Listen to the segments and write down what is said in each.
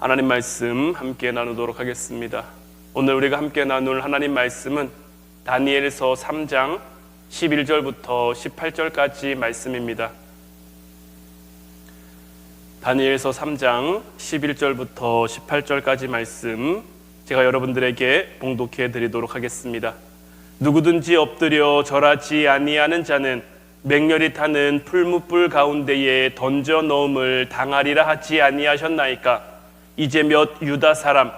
하나님 말씀 함께 나누도록 하겠습니다. 오늘 우리가 함께 나눌 하나님 말씀은 다니엘서 3장 11절부터 18절까지 말씀입니다. 다니엘서 3장 11절부터 18절까지 말씀 제가 여러분들에게 봉독해 드리도록 하겠습니다. 누구든지 엎드려 절하지 아니하는 자는 맹렬히 타는 풀무불 가운데에 던져 넣음을 당하리라 하지 아니하셨나이까? 이제 몇 유다 사람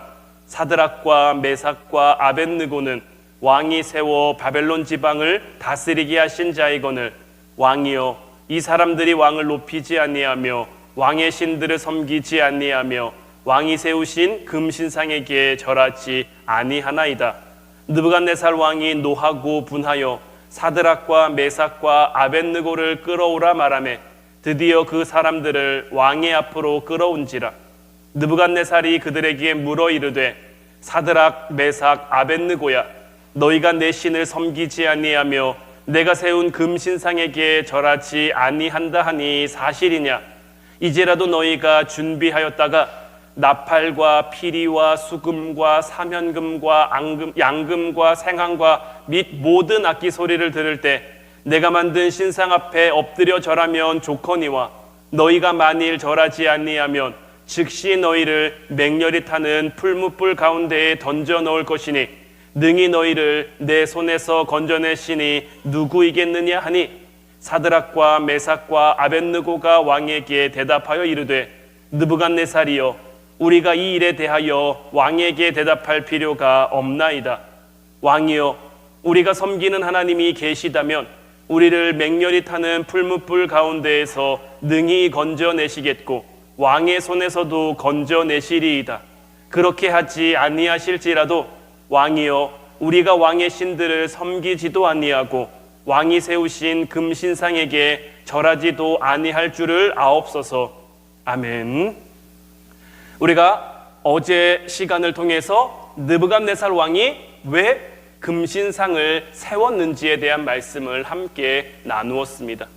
사드락과 메삭과 아벳느고는 왕이 세워 바벨론 지방을 다스리게 하신 자이거늘 왕이여 이 사람들이 왕을 높이지 아니하며 왕의 신들을 섬기지 아니하며 왕이 세우신 금신상에게 절하지 아니하나이다. 느부갓네살 왕이 노하고 분하여 사드락과 메삭과 아벳느고를 끌어오라 말하매 드디어 그 사람들을 왕의 앞으로 끌어온지라. 느부갓네살이 그들에게 물어 이르되 사드락 메삭 아벳느고야 너희가 내 신을 섬기지 아니하며 내가 세운 금신상에게 절하지 아니한다 하니 사실이냐? 이제라도 너희가 준비하였다가 나팔과 피리와 수금과 사면금과 양금과 생황과 및 모든 악기 소리를 들을 때 내가 만든 신상 앞에 엎드려 절하면 좋거니와 너희가 만일 절하지 아니하면 즉시 너희를 맹렬히 타는 풀무불 가운데에 던져 넣을 것이니 능히 너희를 내 손에서 건져내시니 누구이겠느냐 하니 사드락과 메삭과 아벳느고가 왕에게 대답하여 이르되 느부갓네살이여 우리가 이 일에 대하여 왕에게 대답할 필요가 없나이다. 왕이여 우리가 섬기는 하나님이 계시다면 우리를 맹렬히 타는 풀무불 가운데에서 능히 건져내시겠고 왕의 손에서도 건져내시리이다. 그렇게 하지 아니하실지라도 왕이여 우리가 왕의 신들을 섬기지도 아니하고 왕이 세우신 금신상에게 절하지도 아니할 줄을 아옵소서. 아멘. 우리가 어제 시간을 통해서 느부갓네살 왕이 왜 금신상을 세웠는지에 대한 말씀을 함께 나누었습니다.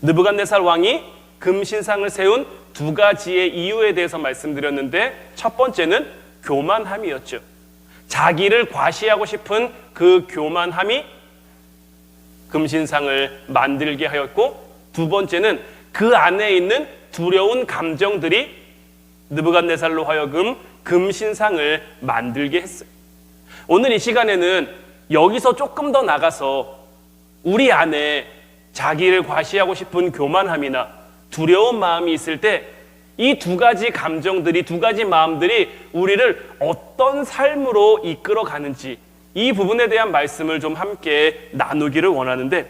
느부갓네살 왕이 금신상을 세운 두 가지의 이유에 대해서 말씀드렸는데 첫 번째는 교만함이었죠. 자기를 과시하고 싶은 그 교만함이 금신상을 만들게 하였고, 두 번째는 그 안에 있는 두려운 감정들이 느부갓네살로 하여금 금신상을 만들게 했어요. 오늘 이 시간에는 여기서 조금 더 나가서 우리 안에 자기를 과시하고 싶은 교만함이나 두려운 마음이 있을 때 이 두 가지 감정들이, 두 가지 마음들이 우리를 어떤 삶으로 이끌어 가는지 이 부분에 대한 말씀을 좀 함께 나누기를 원하는데,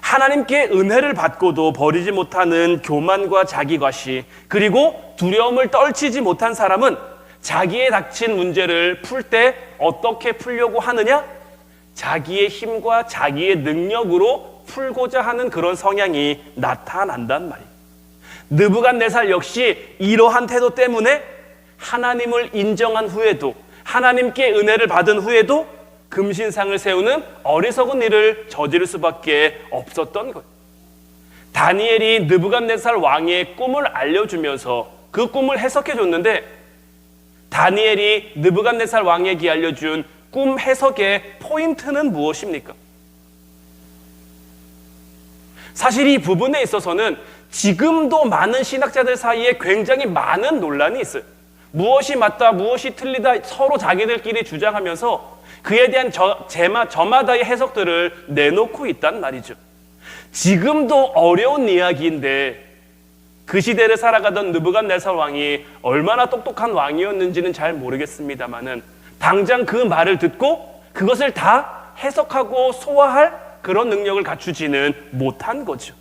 하나님께 은혜를 받고도 버리지 못하는 교만과 자기과시, 그리고 두려움을 떨치지 못한 사람은 자기에 닥친 문제를 풀 때 어떻게 풀려고 하느냐? 자기의 힘과 자기의 능력으로 풀고자 하는 그런 성향이 나타난단 말이에요. 느부갓네살 역시 이러한 태도 때문에 하나님을 인정한 후에도, 하나님께 은혜를 받은 후에도 금신상을 세우는 어리석은 일을 저지를 수밖에 없었던 거예요. 다니엘이 느부갓네살 왕의 꿈을 알려주면서 그 꿈을 해석해 줬는데, 다니엘이 느부갓네살 왕에게 알려준 꿈 해석의 포인트는 무엇입니까? 사실 이 부분에 있어서는 지금도 많은 신학자들 사이에 굉장히 많은 논란이 있어요. 무엇이 맞다, 무엇이 틀리다 서로 자기들끼리 주장하면서 그에 대한 저마다의 해석들을 내놓고 있단 말이죠. 지금도 어려운 이야기인데 그 시대를 살아가던 느부갓네살 왕이 얼마나 똑똑한 왕이었는지는 잘 모르겠습니다만은 당장 그 말을 듣고 그것을 다 해석하고 소화할 그런 능력을 갖추지는 못한 거죠.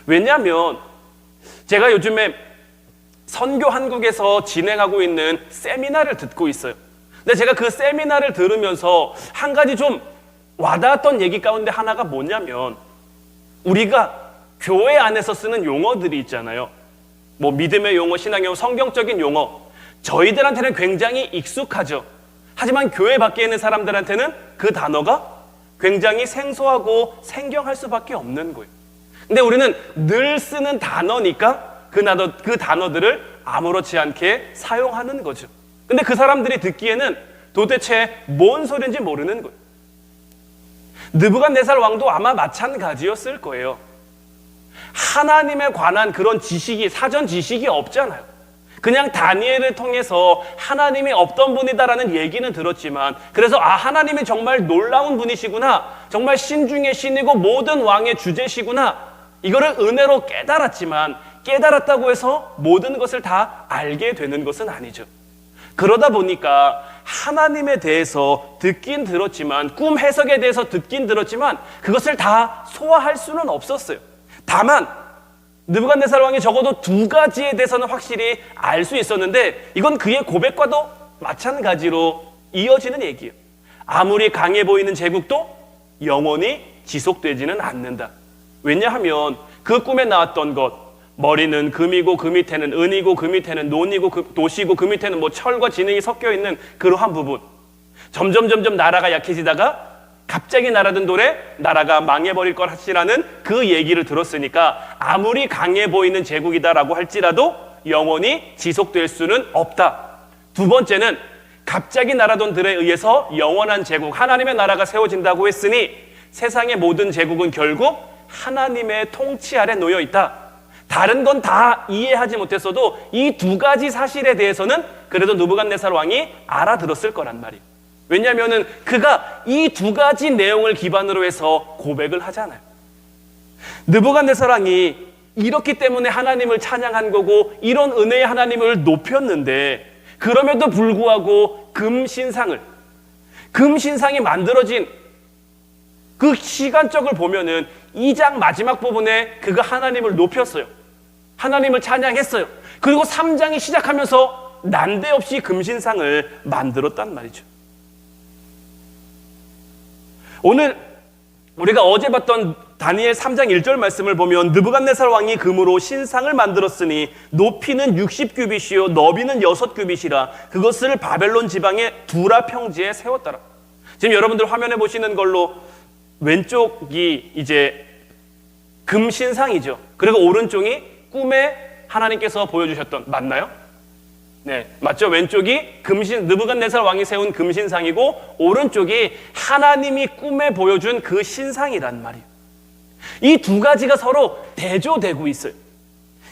왜냐하면 제가 요즘에 선교 한국에서 진행하고 있는 세미나를 듣고 있어요. 근데 제가 그 세미나를 들으면서 한 가지 좀 와닿았던 얘기 가운데 하나가 뭐냐면, 우리가 교회 안에서 쓰는 용어들이 있잖아요. 뭐 믿음의 용어, 신앙 용어, 성경적인 용어, 저희들한테는 굉장히 익숙하죠. 하지만 교회 밖에 있는 사람들한테는 그 단어가 굉장히 생소하고 생경할 수밖에 없는 거예요. 근데 우리는 늘 쓰는 단어니까 그 단어들을 아무렇지 않게 사용하는 거죠. 근데 그 사람들이 듣기에는 도대체 뭔 소리인지 모르는 거예요. 느부갓네살 왕도 아마 마찬가지였을 거예요. 하나님에 관한 그런 지식이, 사전 지식이 없잖아요. 그냥 다니엘을 통해서 하나님이 없던 분이다라는 얘기는 들었지만, 그래서 하나님이 정말 놀라운 분이시구나, 정말 신 중의 신이고 모든 왕의 주제시구나, 이거를 은혜로 깨달았지만, 깨달았다고 해서 모든 것을 다 알게 되는 것은 아니죠. 그러다 보니까 하나님에 대해서 듣긴 들었지만, 꿈 해석에 대해서 듣긴 들었지만 그것을 다 소화할 수는 없었어요. 다만 느부갓네살 왕이 적어도 두 가지에 대해서는 확실히 알 수 있었는데, 이건 그의 고백과도 마찬가지로 이어지는 얘기예요. 아무리 강해 보이는 제국도 영원히 지속되지는 않는다. 왜냐하면 그 꿈에 나왔던 것, 머리는 금이고 그 밑에는 은이고 그 밑에는 논이고 도시고 그 밑에는 뭐 철과 진흙이 섞여 있는 그러한 부분, 점점 나라가 약해지다가 갑자기 날아든 돌에 나라가 망해버릴 것이라는 그 얘기를 들었으니까 아무리 강해 보이는 제국이다라고 할지라도 영원히 지속될 수는 없다. 두 번째는 갑자기 날아든 들에 의해서 영원한 제국, 하나님의 나라가 세워진다고 했으니 세상의 모든 제국은 결국 하나님의 통치 아래 놓여 있다. 다른 건 다 이해하지 못했어도 이 두 가지 사실에 대해서는 그래도 느부갓네살 왕이 알아들었을 거란 말이에요. 왜냐하면 그가 이 두 가지 내용을 기반으로 해서 고백을 하잖아요. 느부갓네살 왕이 이렇기 때문에 하나님을 찬양한 거고 이런 은혜의 하나님을 높였는데, 그럼에도 불구하고 금신상이 만들어진 그 시간적을 보면은 2장 마지막 부분에 그가 하나님을 높였어요. 하나님을 찬양했어요. 그리고 3장이 시작하면서 난데없이 금신상을 만들었단 말이죠. 오늘 우리가 어제 봤던 다니엘 3장 1절 말씀을 보면 느부갓네살 왕이 금으로 신상을 만들었으니 높이는 60규빗이요 너비는 6규빗이라 그것을 바벨론 지방의 두라 평지에 세웠더라. 지금 여러분들 화면에 보시는 걸로 왼쪽이 이제 금신상이죠. 그리고 오른쪽이 꿈에 하나님께서 보여주셨던, 맞나요? 네, 맞죠? 왼쪽이 느부갓네살 왕이 세운 금신상이고 오른쪽이 하나님이 꿈에 보여준 그 신상이란 말이에요. 이 두 가지가 서로 대조되고 있어요.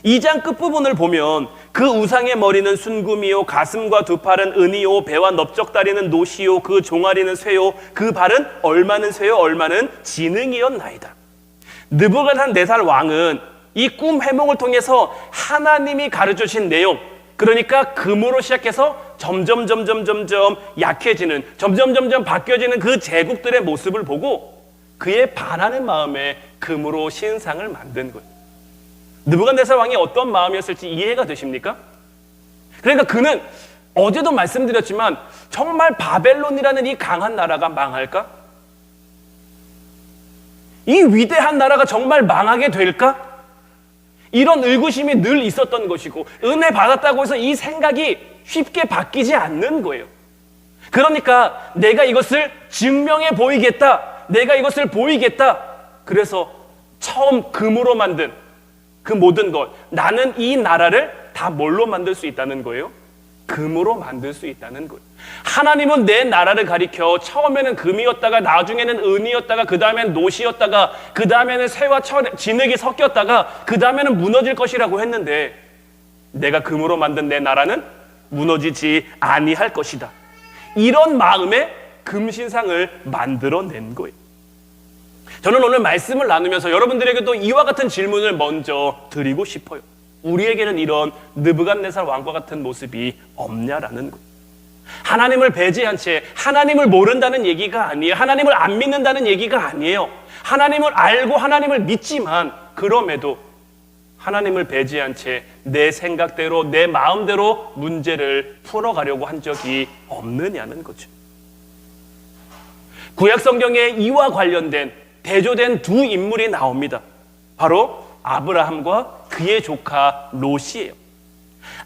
2장 끝부분을 보면 그 우상의 머리는 순금이요 가슴과 두 팔은 은이요 배와 넓적다리는 노시요 그 종아리는 쇠요 그 발은 얼마는 쇠요 얼마는 진흥이었나이다. 느부갓네살 왕은 이 꿈 해몽을 통해서 하나님이 가르쳐주신 내용, 그러니까 금으로 시작해서 점점 약해지는, 점점 바뀌어지는 그 제국들의 모습을 보고 그의 반하는 마음에 금으로 신상을 만든 거예요. 느부갓네살 왕이 어떤 마음이었을지 이해가 되십니까? 그러니까 그는 어제도 말씀드렸지만 정말 바벨론이라는 이 강한 나라가 망할까? 이 위대한 나라가 정말 망하게 될까? 이런 의구심이 늘 있었던 것이고, 은혜 받았다고 해서 이 생각이 쉽게 바뀌지 않는 거예요. 그러니까 내가 이것을 증명해 보이겠다, 내가 이것을 보이겠다. 그래서 처음 금으로 만든 그 모든 것, 나는 이 나라를 다 뭘로 만들 수 있다는 거예요? 금으로 만들 수 있다는 거예요. 하나님은 내 나라를 가리켜 처음에는 금이었다가 나중에는 은이었다가 그 다음에는 노시였다가 그 다음에는 쇠와 진흙이 섞였다가 그 다음에는 무너질 것이라고 했는데, 내가 금으로 만든 내 나라는 무너지지 아니할 것이다. 이런 마음에 금신상을 만들어낸 거예요. 저는 오늘 말씀을 나누면서 여러분들에게도 이와 같은 질문을 먼저 드리고 싶어요. 우리에게는 이런 느부갓네살 왕과 같은 모습이 없냐라는 거예요. 하나님을 배제한 채 하나님을 모른다는 얘기가 아니에요. 하나님을 안 믿는다는 얘기가 아니에요. 하나님을 알고 하나님을 믿지만 그럼에도 하나님을 배제한 채 내 생각대로 내 마음대로 문제를 풀어가려고 한 적이 없느냐는 거죠. 구약 성경에 이와 관련된 대조된 두 인물이 나옵니다. 바로 아브라함과 그의 조카 롯이에요.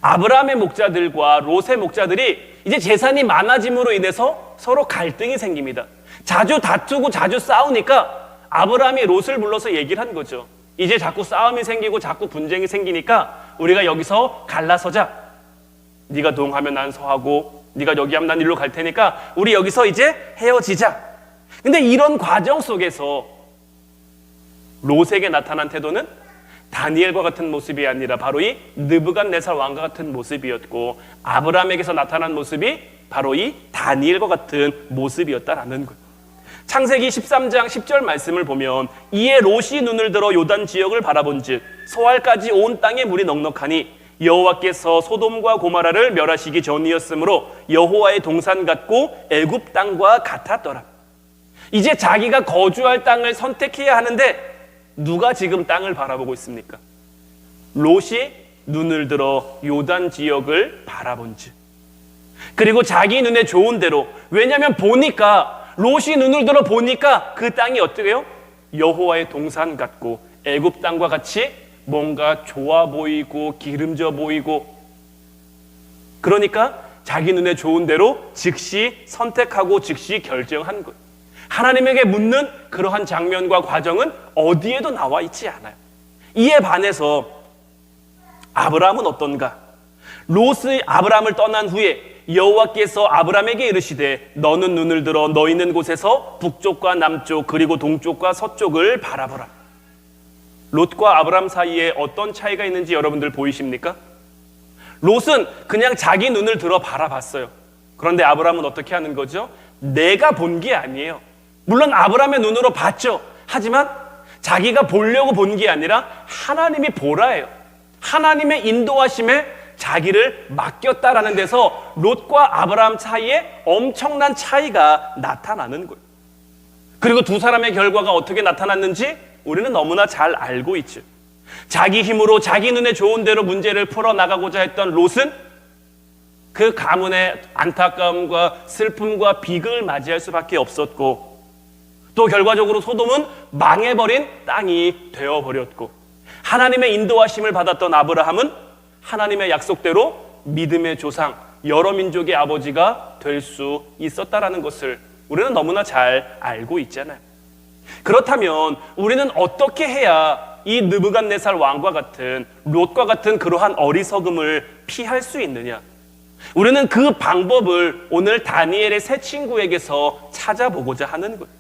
아브라함의 목자들과 롯의 목자들이 이제 재산이 많아짐으로 인해서 서로 갈등이 생깁니다. 자주 다투고 자주 싸우니까 아브라함이 롯을 불러서 얘기를 한 거죠. 이제 자꾸 싸움이 생기고 자꾸 분쟁이 생기니까 우리가 여기서 갈라서자. 네가 동하면 난 서하고 네가 여기 하면 난 일로 갈 테니까 우리 여기서 이제 헤어지자. 근데 이런 과정 속에서 롯에게 나타난 태도는 다니엘과 같은 모습이 아니라 바로 이 느부갓네살 왕과 같은 모습이었고, 아브라함에게서 나타난 모습이 바로 이 다니엘과 같은 모습이었다라는 거예요. 창세기 13장 10절 말씀을 보면, 이에 롯이 눈을 들어 요단 지역을 바라본즉 소알까지 온 땅에 물이 넉넉하니 여호와께서 소돔과 고모라를 멸하시기 전이었으므로 여호와의 동산 같고 애굽 땅과 같았더라. 이제 자기가 거주할 땅을 선택해야 하는데 누가 지금 땅을 바라보고 있습니까? 롯이 눈을 들어 요단 지역을 바라본즉, 그리고 자기 눈에 좋은 대로, 왜냐하면 보니까 롯이 눈을 들어 보니까 그 땅이 어떻게 해요? 여호와의 동산 같고 애굽 땅과 같이 뭔가 좋아 보이고 기름져 보이고, 그러니까 자기 눈에 좋은 대로 즉시 선택하고 즉시 결정한 거예요. 하나님에게 묻는 그러한 장면과 과정은 어디에도 나와 있지 않아요. 이에 반해서 아브라함은 어떤가? 롯이 아브라함을 떠난 후에 여호와께서 아브라함에게 이르시되 너는 눈을 들어 너 있는 곳에서 북쪽과 남쪽 그리고 동쪽과 서쪽을 바라보라. 롯과 아브라함 사이에 어떤 차이가 있는지 여러분들 보이십니까? 롯은 그냥 자기 눈을 들어 바라봤어요. 그런데 아브라함은 어떻게 하는 거죠? 내가 본 게 아니에요. 물론 아브라함의 눈으로 봤죠. 하지만 자기가 보려고 본 게 아니라 하나님이 보라예요. 하나님의 인도하심에 자기를 맡겼다라는 데서 롯과 아브라함 사이에 엄청난 차이가 나타나는 거예요. 그리고 두 사람의 결과가 어떻게 나타났는지 우리는 너무나 잘 알고 있죠. 자기 힘으로 자기 눈에 좋은 대로 문제를 풀어나가고자 했던 롯은 그 가문의 안타까움과 슬픔과 비극을 맞이할 수밖에 없었고, 또 결과적으로 소돔은 망해버린 땅이 되어버렸고, 하나님의 인도하심을 받았던 아브라함은 하나님의 약속대로 믿음의 조상, 여러 민족의 아버지가 될 수 있었다라는 것을 우리는 너무나 잘 알고 있잖아요. 그렇다면 우리는 어떻게 해야 이 느부갓네살 왕과 같은, 롯과 같은 그러한 어리석음을 피할 수 있느냐? 우리는 그 방법을 오늘 다니엘의 세 친구에게서 찾아보고자 하는 거예요.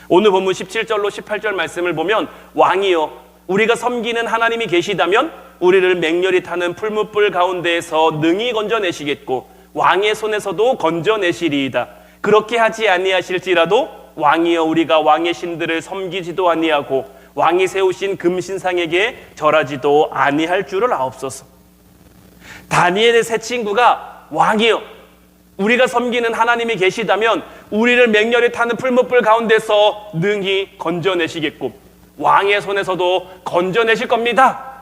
오늘 본문 17절로 18절 말씀을 보면, 왕이여 우리가 섬기는 하나님이 계시다면 우리를 맹렬히 타는 풀무불 가운데에서 능히 건져내시겠고 왕의 손에서도 건져내시리이다. 그렇게 하지 아니하실지라도 왕이여 우리가 왕의 신들을 섬기지도 아니하고 왕이 세우신 금신상에게 절하지도 아니할 줄을 아옵소서. 다니엘의 세 친구가 왕이여 우리가 섬기는 하나님이 계시다면 우리를 맹렬히 타는 풀무불 가운데서 능히 건져내시겠고 왕의 손에서도 건져내실 겁니다.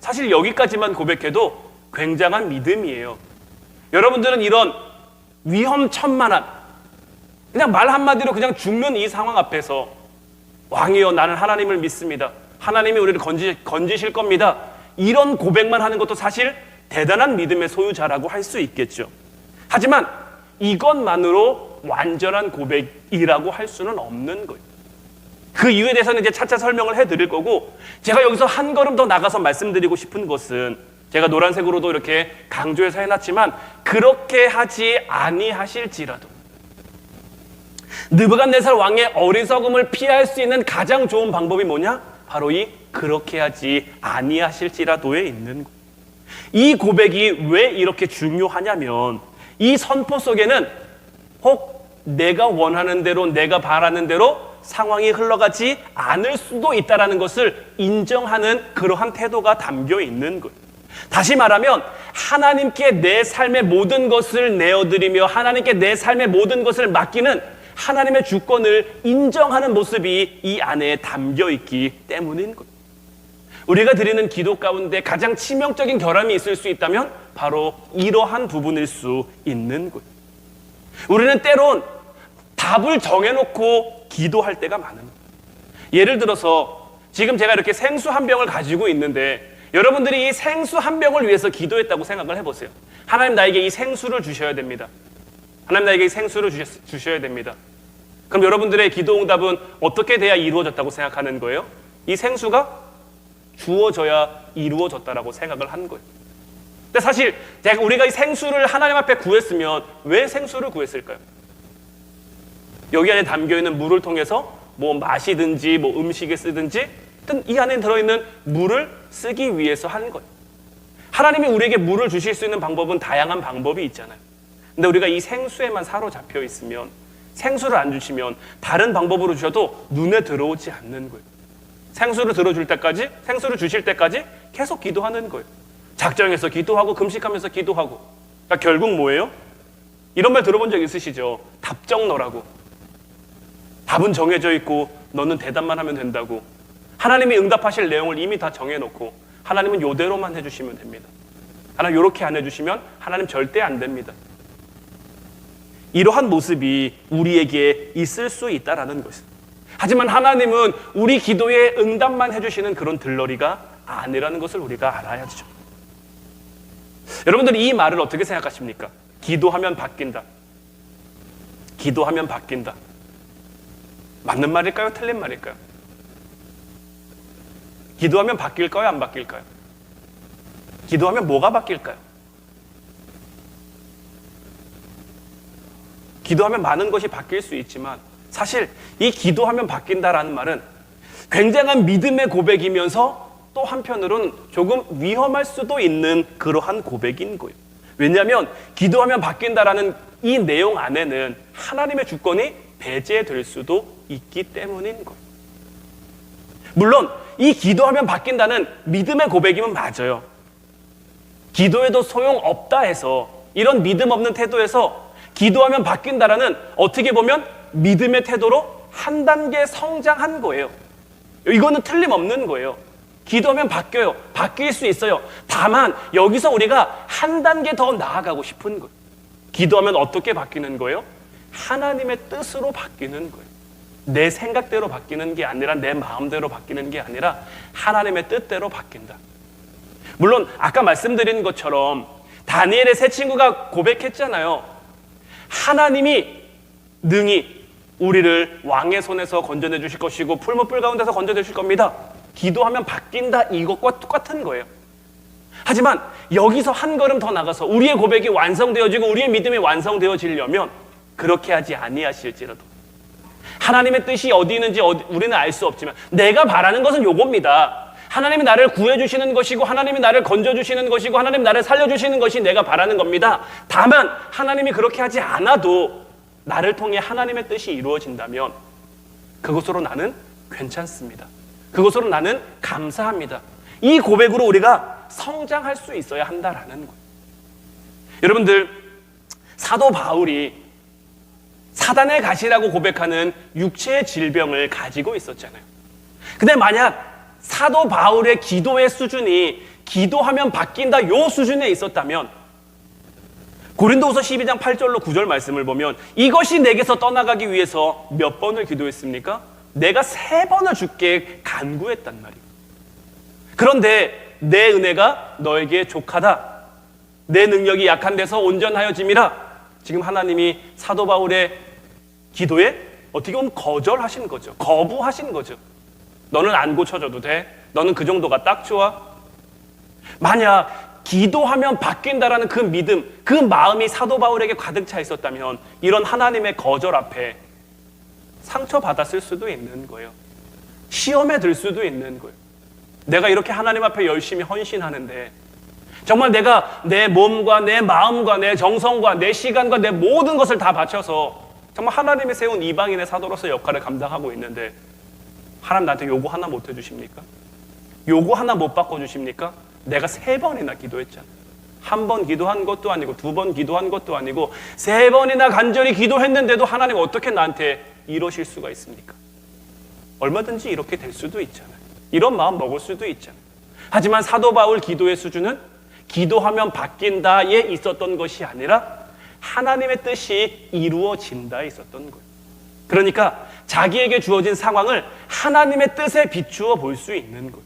사실 여기까지만 고백해도 굉장한 믿음이에요. 여러분들은 이런 위험천만한, 그냥 말 한마디로 그냥 죽는 이 상황 앞에서 왕이여 나는 하나님을 믿습니다, 하나님이 우리를 건지실 겁니다, 이런 고백만 하는 것도 사실 대단한 믿음의 소유자라고 할 수 있겠죠. 하지만 이것만으로 완전한 고백이라고 할 수는 없는 거예요. 그 이유에 대해서는 이제 차차 설명을 해드릴 거고, 제가 여기서 한 걸음 더 나가서 말씀드리고 싶은 것은, 제가 노란색으로도 이렇게 강조해서 해놨지만, 그렇게 하지 아니하실지라도 느부갓네살 왕의 어리석음을 피할 수 있는 가장 좋은 방법이 뭐냐? 바로 이 그렇게 하지 아니하실지라도에 있는 거예요. 이 고백이 왜 이렇게 중요하냐면, 이 선포 속에는 혹 내가 원하는 대로, 내가 바라는 대로 상황이 흘러가지 않을 수도 있다는 것을 인정하는 그러한 태도가 담겨 있는 거예요. 다시 말하면 하나님께 내 삶의 모든 것을 내어드리며 하나님께 내 삶의 모든 것을 맡기는 하나님의 주권을 인정하는 모습이 이 안에 담겨 있기 때문인 거예요. 우리가 드리는 기도 가운데 가장 치명적인 결함이 있을 수 있다면 바로 이러한 부분일 수 있는 거예요. 우리는 때론 답을 정해놓고 기도할 때가 많은 거예요. 예를 들어서 지금 제가 이렇게 생수 한 병을 가지고 있는데, 여러분들이 이 생수 한 병을 위해서 기도했다고 생각을 해보세요. 하나님 나에게 이 생수를 주셔야 됩니다. 하나님 나에게 이 생수를 주셔야 됩니다. 그럼 여러분들의 기도 응답은 어떻게 돼야 이루어졌다고 생각하는 거예요? 이 생수가 주어져야 이루어졌다라고 생각을 한 거예요. 근데 사실 우리가 이 생수를 하나님 앞에 구했으면 왜 생수를 구했을까요? 여기 안에 담겨있는 물을 통해서 뭐 마시든지 뭐 음식에 쓰든지 하여튼 이 안에 들어있는 물을 쓰기 위해서 한 거예요. 하나님이 우리에게 물을 주실 수 있는 방법은 다양한 방법이 있잖아요. 근데 우리가 이 생수에만 사로잡혀 있으면, 생수를 안 주시면 다른 방법으로 주셔도 눈에 들어오지 않는 거예요. 생수를 들어줄 때까지, 생수를 주실 때까지 계속 기도하는 거예요. 작정해서 기도하고 금식하면서 기도하고. 그러니까 결국 뭐예요? 이런 말 들어본 적 있으시죠? 답정너라고. 답은 정해져 있고 너는 대답만 하면 된다고. 하나님이 응답하실 내용을 이미 다 정해놓고 하나님은 요대로만 해주시면 됩니다. 하나님 이렇게 안 해주시면 하나님 절대 안 됩니다. 이러한 모습이 우리에게 있을 수 있다라는 것입니다. 하지만 하나님은 우리 기도에 응답만 해주시는 그런 들러리가 아니라는 것을 우리가 알아야죠. 여러분들이 이 말을 어떻게 생각하십니까? 기도하면 바뀐다. 기도하면 바뀐다. 맞는 말일까요? 틀린 말일까요? 기도하면 바뀔까요? 안 바뀔까요? 기도하면 뭐가 바뀔까요? 기도하면 많은 것이 바뀔 수 있지만 사실 이 기도하면 바뀐다라는 말은 굉장한 믿음의 고백이면서 또 한편으로는 조금 위험할 수도 있는 그러한 고백인 거예요. 왜냐하면 기도하면 바뀐다라는 이 내용 안에는 하나님의 주권이 배제될 수도 있기 때문인 거예요. 물론 이 기도하면 바뀐다는 믿음의 고백이면 맞아요. 기도해도 소용없다 해서 이런 믿음 없는 태도에서 기도하면 바뀐다라는 어떻게 보면 믿음의 태도로 한 단계 성장한 거예요. 이거는 틀림없는 거예요. 기도하면 바뀌어요. 바뀔 수 있어요. 다만 여기서 우리가 한 단계 더 나아가고 싶은 거예요. 기도하면 어떻게 바뀌는 거예요? 하나님의 뜻으로 바뀌는 거예요. 내 생각대로 바뀌는 게 아니라 내 마음대로 바뀌는 게 아니라 하나님의 뜻대로 바뀐다. 물론 아까 말씀드린 것처럼 다니엘의 세 친구가 고백했잖아요. 하나님이 능히 우리를 왕의 손에서 건져내 주실 것이고 풀무불 가운데서 건져내 주실 겁니다. 기도하면 바뀐다, 이것과 똑같은 거예요. 하지만 여기서 한 걸음 더 나가서 우리의 고백이 완성되어지고 우리의 믿음이 완성되어지려면 그렇게 하지 아니하실지라도 하나님의 뜻이 어디 있는지 우리는 알 수 없지만 내가 바라는 것은 요겁니다. 하나님이 나를 구해주시는 것이고 하나님이 나를 건져주시는 것이고 하나님이 나를 살려주시는 것이 내가 바라는 겁니다. 다만 하나님이 그렇게 하지 않아도 나를 통해 하나님의 뜻이 이루어진다면 그것으로 나는 괜찮습니다. 그것으로 나는 감사합니다. 이 고백으로 우리가 성장할 수 있어야 한다라는 거예요. 여러분들, 사도 바울이 사단의 가시라고 고백하는 육체의 질병을 가지고 있었잖아요. 근데 만약 사도 바울의 기도의 수준이 기도하면 바뀐다 요 수준에 있었다면 고린도후서 12장 8절로 9절 말씀을 보면 이것이 내게서 떠나가기 위해서 몇 번을 기도했습니까? 내가 3번을 주께 간구했단 말이에요. 그런데 내 은혜가 너에게 족하다. 내 능력이 약한 데서 온전하여짐이라. 지금 하나님이 사도 바울의 기도에 어떻게 보면 거절하신 거죠. 거부하신 거죠. 너는 안 고쳐져도 돼. 너는 그 정도가 딱 좋아. 만약 기도하면 바뀐다라는 그 믿음, 그 마음이 사도 바울에게 가득 차 있었다면 이런 하나님의 거절 앞에 상처받았을 수도 있는 거예요. 시험에 들 수도 있는 거예요. 내가 이렇게 하나님 앞에 열심히 헌신하는데 정말 내가 내 몸과 내 마음과 내 정성과 내 시간과 내 모든 것을 다 바쳐서 정말 하나님이 세운 이방인의 사도로서 역할을 감당하고 있는데 하나님 나한테 요거 하나 못 해주십니까? 요거 하나 못 바꿔주십니까? 내가 3번이나 기도했잖아. 1번 기도한 것도 아니고 2번 기도한 것도 아니고 3번이나 간절히 기도했는데도 하나님 어떻게 나한테 이러실 수가 있습니까? 얼마든지 이렇게 될 수도 있잖아요. 이런 마음 먹을 수도 있잖아요. 하지만 사도 바울 기도의 수준은 기도하면 바뀐다에 있었던 것이 아니라 하나님의 뜻이 이루어진다에 있었던 거예요. 그러니까 자기에게 주어진 상황을 하나님의 뜻에 비추어 볼 수 있는 거예요.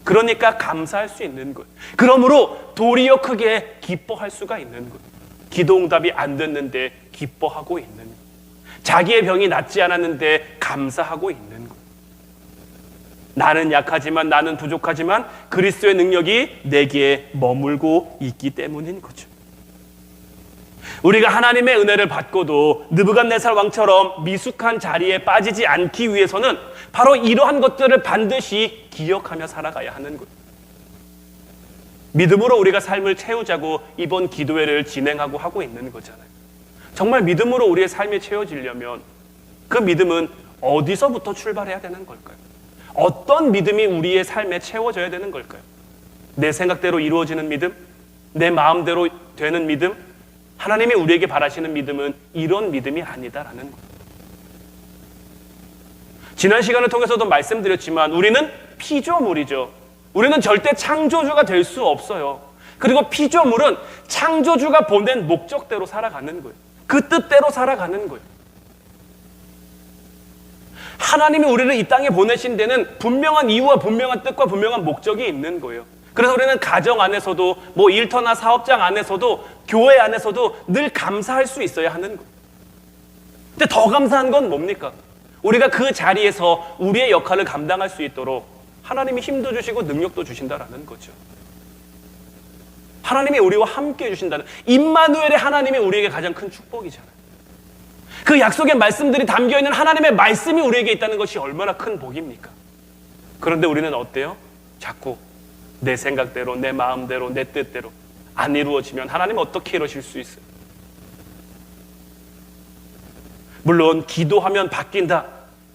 그러니까 감사할 수 있는 거예요. 그러므로 도리어 크게 기뻐할 수가 있는 거예요. 기도응답이 안 됐는데 기뻐하고 있는 거예요. 자기의 병이 낫지 않았는데 감사하고 있는 거예요. 나는 약하지만, 나는 부족하지만 그리스도의 능력이 내게 머물고 있기 때문인 거죠. 우리가 하나님의 은혜를 받고도 느부갓네살 왕처럼 미숙한 자리에 빠지지 않기 위해서는 바로 이러한 것들을 반드시 기억하며 살아가야 하는 거예요. 믿음으로 우리가 삶을 채우자고 이번 기도회를 진행하고 하고 있는 거잖아요. 정말 믿음으로 우리의 삶이 채워지려면 그 믿음은 어디서부터 출발해야 되는 걸까요? 어떤 믿음이 우리의 삶에 채워져야 되는 걸까요? 내 생각대로 이루어지는 믿음? 내 마음대로 되는 믿음? 하나님이 우리에게 바라시는 믿음은 이런 믿음이 아니다라는 거예요. 지난 시간을 통해서도 말씀드렸지만 우리는 피조물이죠. 우리는 절대 창조주가 될 수 없어요. 그리고 피조물은 창조주가 보낸 목적대로 살아가는 거예요. 그 뜻대로 살아가는 거예요. 하나님이 우리를 이 땅에 보내신 데는 분명한 이유와 분명한 뜻과 분명한 목적이 있는 거예요. 그래서 우리는 가정 안에서도 뭐 일터나 사업장 안에서도 교회 안에서도 늘 감사할 수 있어야 하는 거예요. 근데 더 감사한 건 뭡니까? 우리가 그 자리에서 우리의 역할을 감당할 수 있도록 하나님이 힘도 주시고 능력도 주신다라는 거죠. 하나님이 우리와 함께 해주신다는, 임마누엘의 하나님이 우리에게 가장 큰 축복이잖아요. 그 약속의 말씀들이 담겨있는 하나님의 말씀이 우리에게 있다는 것이 얼마나 큰 복입니까? 그런데 우리는 어때요? 자꾸 내 생각대로, 내 마음대로, 내 뜻대로 안 이루어지면 하나님 어떻게 이러실 수 있어요? 물론 기도하면 바뀐다,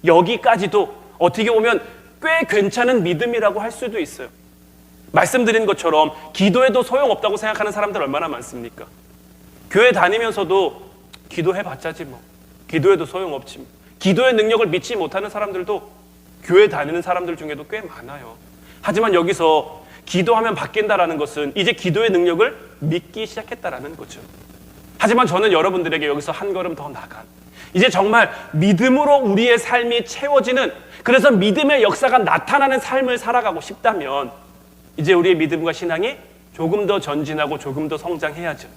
여기까지도 어떻게 보면 꽤 괜찮은 믿음이라고 할 수도 있어요. 말씀드린 것처럼 기도해도 소용없다고 생각하는 사람들 얼마나 많습니까? 교회 다니면서도 기도해봤자지 뭐, 기도해도 소용없지 뭐. 기도의 능력을 믿지 못하는 사람들도 교회 다니는 사람들 중에도 꽤 많아요. 하지만 여기서 기도하면 바뀐다라는 것은 이제 기도의 능력을 믿기 시작했다라는 거죠. 하지만 저는 여러분들에게 여기서 한 걸음 더 나간, 이제 정말 믿음으로 우리의 삶이 채워지는, 그래서 믿음의 역사가 나타나는 삶을 살아가고 싶다면 이제 우리의 믿음과 신앙이 조금 더 전진하고 조금 더 성장해야죠.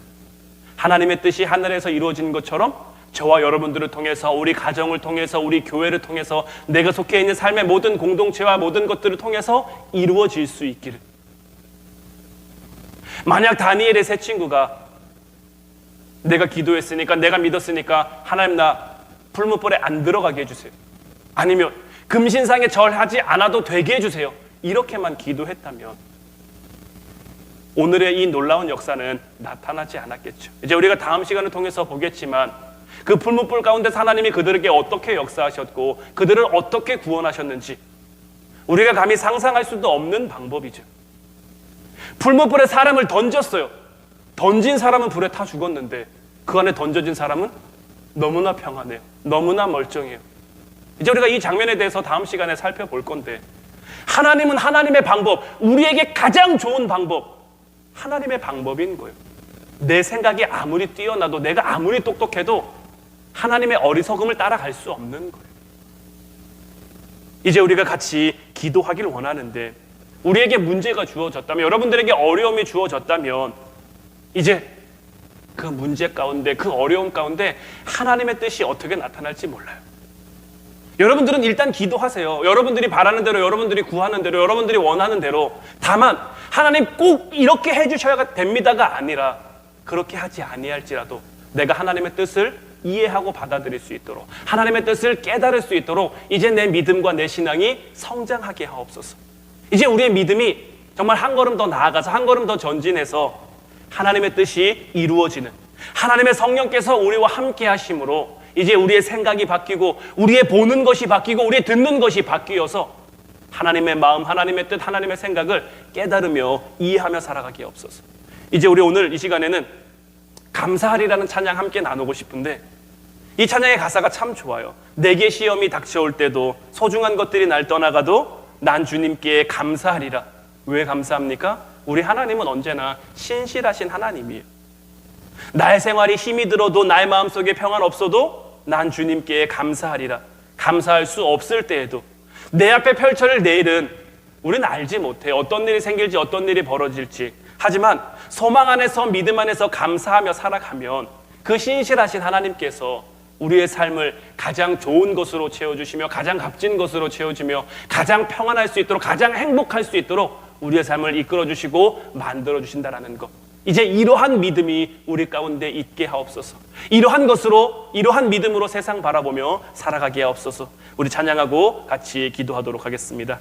하나님의 뜻이 하늘에서 이루어지는 것처럼 저와 여러분들을 통해서, 우리 가정을 통해서, 우리 교회를 통해서, 내가 속해 있는 삶의 모든 공동체와 모든 것들을 통해서 이루어질 수 있기를. 만약 다니엘의 세 친구가 내가 기도했으니까, 내가 믿었으니까 하나님 나 풀무불에 안 들어가게 해주세요, 아니면 금신상에 절하지 않아도 되게 해주세요, 이렇게만 기도했다면 오늘의 이 놀라운 역사는 나타나지 않았겠죠. 이제 우리가 다음 시간을 통해서 보겠지만 그 풀무불 가운데서 하나님이 그들에게 어떻게 역사하셨고 그들을 어떻게 구원하셨는지 우리가 감히 상상할 수도 없는 방법이죠. 풀무불에 사람을 던졌어요. 던진 사람은 불에 타 죽었는데 그 안에 던져진 사람은 너무나 평안해요. 너무나 멀쩡해요. 이제 우리가 이 장면에 대해서 다음 시간에 살펴볼 건데, 하나님은 하나님의 방법, 우리에게 가장 좋은 방법, 하나님의 방법인 거예요. 내 생각이 아무리 뛰어나도, 내가 아무리 똑똑해도 하나님의 어리석음을 따라갈 수 없는 거예요. 이제 우리가 같이 기도하길 원하는데, 우리에게 문제가 주어졌다면, 여러분들에게 어려움이 주어졌다면 이제 그 문제 가운데, 그 어려움 가운데 하나님의 뜻이 어떻게 나타날지 몰라요. 여러분들은 일단 기도하세요. 여러분들이 바라는 대로, 여러분들이 구하는 대로, 여러분들이 원하는 대로. 다만 하나님 꼭 이렇게 해주셔야 됩니다가 아니라, 그렇게 하지 아니할지라도 내가 하나님의 뜻을 이해하고 받아들일 수 있도록, 하나님의 뜻을 깨달을 수 있도록 이제 내 믿음과 내 신앙이 성장하게 하옵소서. 이제 우리의 믿음이 정말 한 걸음 더 나아가서, 한 걸음 더 전진해서 하나님의 뜻이 이루어지는, 하나님의 성령께서 우리와 함께 하심으로 이제 우리의 생각이 바뀌고, 우리의 보는 것이 바뀌고, 우리의 듣는 것이 바뀌어서 하나님의 마음, 하나님의 뜻, 하나님의 생각을 깨달으며 이해하며 살아가게 없어서. 이제 우리 오늘 이 시간에는 감사하리라는 찬양 함께 나누고 싶은데, 이 찬양의 가사가 참 좋아요. 내게 시험이 닥쳐올 때도, 소중한 것들이 날 떠나가도 난 주님께 감사하리라. 왜 감사합니까? 우리 하나님은 언제나 신실하신 하나님이에요. 나의 생활이 힘이 들어도, 나의 마음속에 평안 없어도 난 주님께 감사하리라. 감사할 수 없을 때에도, 내 앞에 펼쳐질 내일은 우리는 알지 못해. 어떤 일이 생길지, 어떤 일이 벌어질지. 하지만 소망 안에서, 믿음 안에서 감사하며 살아가면 그 신실하신 하나님께서 우리의 삶을 가장 좋은 것으로 채워주시며 가장 값진 것으로 채워주며 가장 평안할 수 있도록 가장 행복할 수 있도록 우리의 삶을 이끌어주시고 만들어주신다라는 것. 이제 이러한 믿음이 우리 가운데 있게 하옵소서. 이러한 믿음으로 세상 바라보며 살아가게 하옵소서. 우리 찬양하고 같이 기도하도록 하겠습니다.